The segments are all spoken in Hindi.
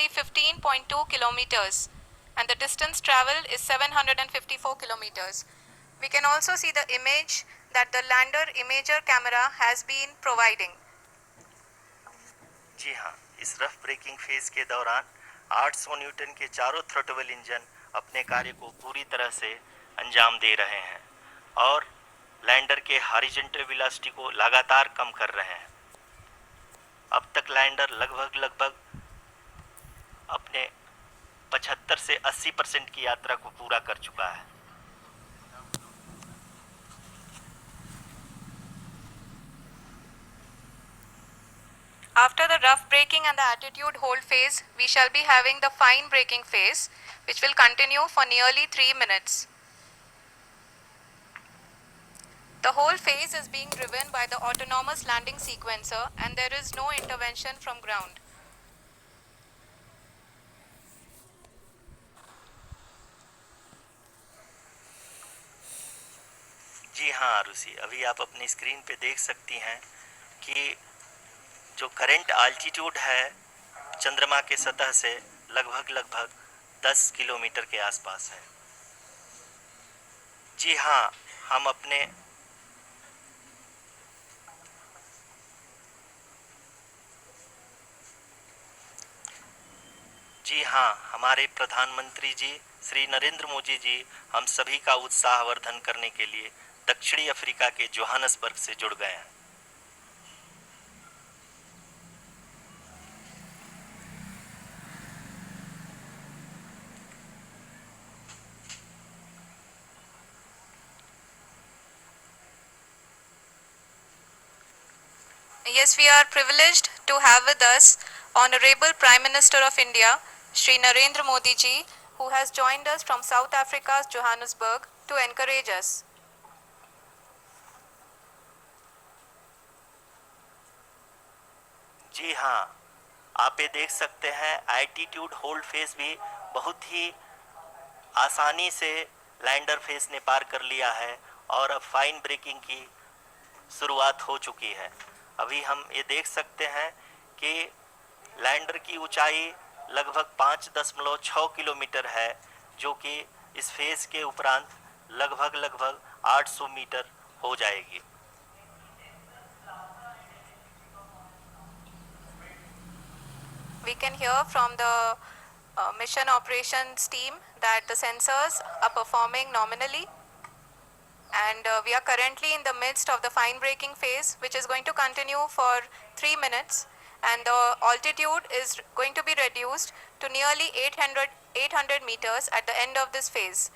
approximately 15.2 kilometers and the distance traveled is 754 kilometers. We can also see the image that the lander imager camera has been providing. जी हाँ, इस रफ ब्रेकिंग फेज के दौरान 800 न्यूटन के चारों थ्रोटल इंजन अपने कार्य को पूरी तरह से अंजाम दे रहे हैं और लैंडर के हॉरिजॉन्टल वेलोसिटी को लगातार कम कर रहे हैं। अब तक लैंडर लगभग अपने 75 से 80% की यात्रा को पूरा कर चुका है। After the rough braking and the attitude hold phase, we shall be having the fine braking phase, which will continue for nearly 3 minutes. The whole phase is being driven by the autonomous landing sequencer and there is no intervention from ground. जी हाँ आरुषि, अभी आप अपनी स्क्रीन पे देख सकती हैं कि जो करंट आल्टीट्यूड है चंद्रमा के सतह से लगभग 10 किलोमीटर के आसपास है। जी हाँ, हमारे प्रधानमंत्री जी श्री नरेंद्र मोदी जी हम सभी का उत्साहवर्धन करने के लिए दक्षिणी अफ्रीका के जोहानसबर्ग से जुड़ गए हैं। Yes, we are privileged to have with us Honorable Prime Minister of India, Shri Narendra Modi ji, who has joined us from South Africa's Johannesburg to encourage us. जी हाँ, आप ये देख सकते हैं एल्टीट्यूड होल्ड फेज भी बहुत ही आसानी से लैंडर फेज ने पार कर लिया है और अब फाइन ब्रेकिंग की शुरुआत हो चुकी है। अभी हम ये देख सकते हैं कि लैंडर की ऊंचाई लगभग 5.6 किलोमीटर है, जो कि इस फेज के उपरांत लगभग 800 मीटर हो जाएगी। We can hear from the mission operations team that the sensors are performing nominally and we are currently in the midst of the fine braking phase, which is going to continue for 3 minutes and the altitude is going to be reduced to nearly 800 meters at the end of this phase.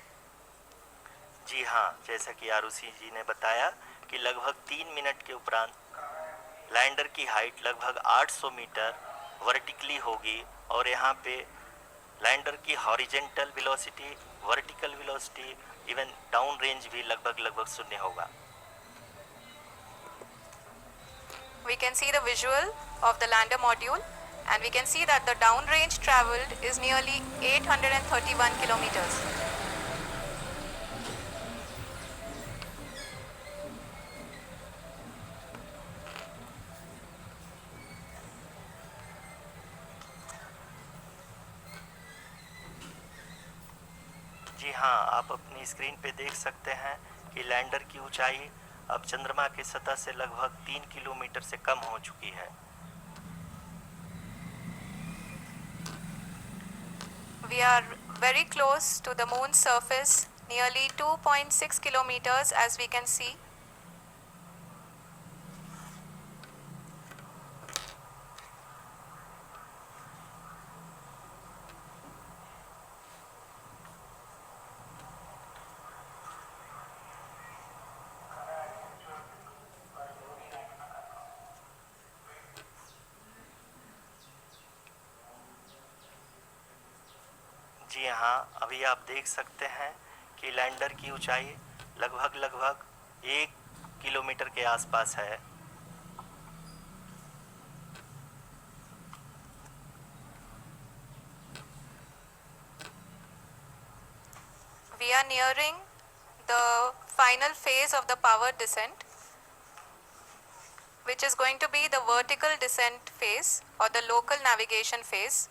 जी हाँ, जैसा कि आरुषि जी ने बताया कि लगभग 3 मिनट के उपरांत लैंडर की हाइट लगभग 800 मीटर वर्टिकली होगी और यहाँ पे लैंडर की horizontal velocity, vertical velocity, even down range भी लगभग शून्य होगा। We can see the visual of the lander module and we can see that the down range traveled is nearly 831 kilometers. जी हाँ, आप अपनी स्क्रीन पे देख सकते हैं कि लैंडर की ऊंचाई अब चंद्रमा की सतह से लगभग 3 किलोमीटर से कम हो चुकी है। We are very close to the moon's surface, nearly 2.6 kilometers as we can see. जी हाँ, अभी आप देख सकते हैं कि लैंडर की ऊंचाई लगभग 1 किलोमीटर के आसपास है। We are nearing the final phase of the power descent, which is going to be the vertical descent phase or the local navigation phase.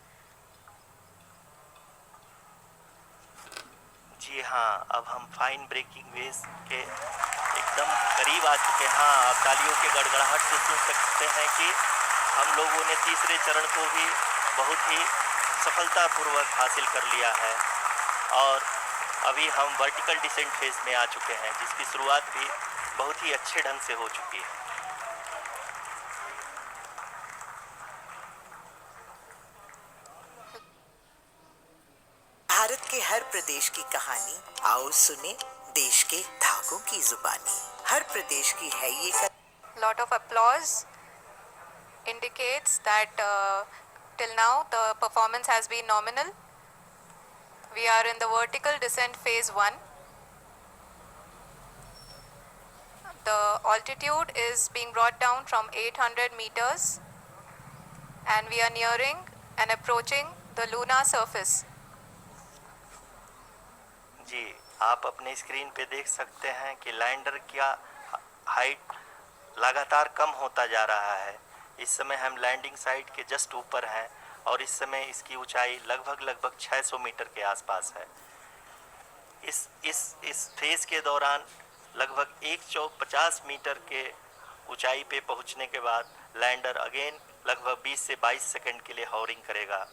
जी हाँ, अब हम फाइन ब्रेकिंग वेव्स के एकदम करीब आ चुके हैं। हाँ, आप तालियों के गड़गड़ाहट से सुन सकते हैं कि हम लोगों ने तीसरे चरण को भी बहुत ही सफलतापूर्वक हासिल कर लिया है और अभी हम वर्टिकल डिसेंट फेज में आ चुके हैं, जिसकी शुरुआत भी बहुत ही अच्छे ढंग से हो चुकी है। भारत के हर प्रदेश की कहानी, आओ सुने देश के धागों की जुबानी। हर प्रदेश की है ये Lot of applause indicates that till now the performance has been nominal. We are in the vertical descent phase 1. The altitude is being brought down from 800 meters and we are nearing and approaching the lunar surface. जी, आप अपने स्क्रीन पे देख सकते हैं कि लैंडर का हाइट लगातार कम होता जा रहा है। इस समय हम लैंडिंग साइट के जस्ट ऊपर हैं और इस समय इसकी ऊंचाई लगभग 600 मीटर के आसपास है। इस फेज के दौरान लगभग 150 मीटर के ऊंचाई पे पहुंचने के बाद लैंडर अगेन लगभग 20 से 22 सेकंड के लिए हॉवरिंग करेगा।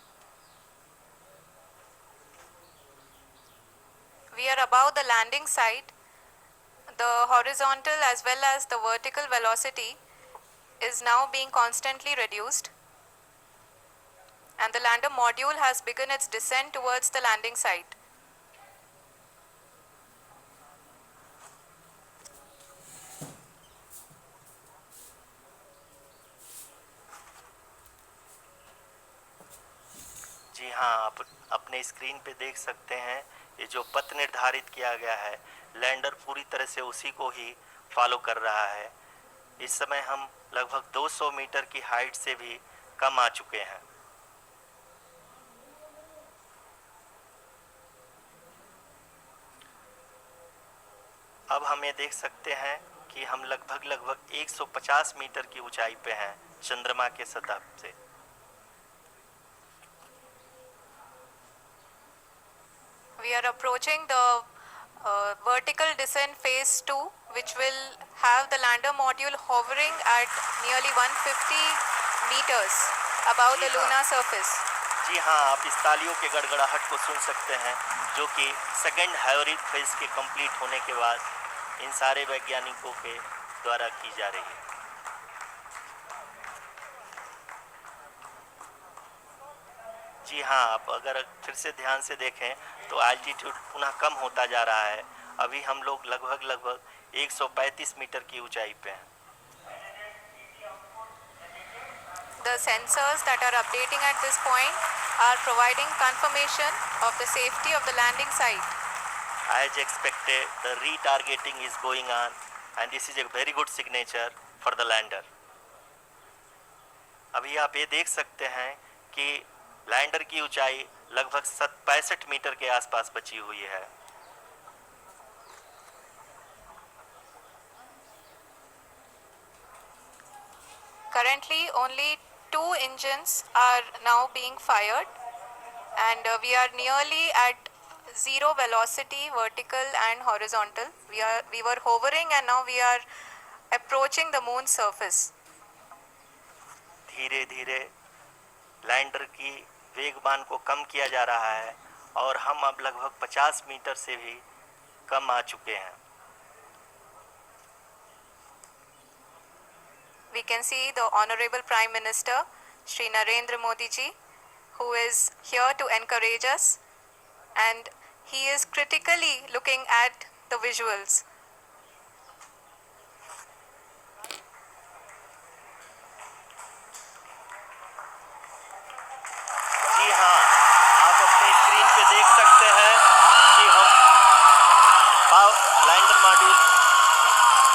We are above the landing site. The horizontal as well as the vertical velocity is now being constantly reduced and the lander module has begun its descent towards the landing site. जी हाँ, आप अपने स्क्रीन पे देख सकते हैं ये जो पथ निर्धारित किया गया है, लैंडर पूरी तरह से उसी को ही फॉलो कर रहा है। इस समय हम लगभग 200 मीटर की हाइट से भी कम आ चुके हैं। अब हम ये देख सकते हैं कि हम लगभग 150 मीटर की ऊंचाई पे हैं चंद्रमा के सतह से। We are approaching the vertical descent phase 2, which will have the lander module hovering at nearly 150 meters above the lunar surface. जी हाँ, आप इस तालियों के गड़गड़ाहट को सुन सकते हैं, जो कि सेकेंड हाइब्रिड फेज के कंप्लीट होने के बाद इन सारे वैज्ञानिकों के द्वारा की जा रही है। जी हाँ, आप अगर फिर से ध्यान से देखें तो एल्टीट्यूड पुनः कम होता जा रहा है। अभी हम लोग लगभग 135 मीटर की ऊंचाई पे हैं। The sensors that are updating at this point are providing confirmation of the safety of the landing site. As expected, the retargeting is going on and this is a very good signature for the lander. अभी आप ये देख सकते हैं कि लैंडर की ऊंचाई लगभग 65 मीटर के आसपास बची हुई है। Currently only 2 engines are now being fired and we are nearly at zero velocity, vertical and horizontal. We were hovering and now we are approaching the moon's surface. धीरे धीरे लैंडर की वेगमान को कम किया जा रहा है और हम अब लगभग 50 मीटर से भी कम आ चुके हैं। We can see the Honorable Prime Minister, Shri Narendra Modi ji, who is here to encourage us and he is critically looking at the visuals. जी हाँ,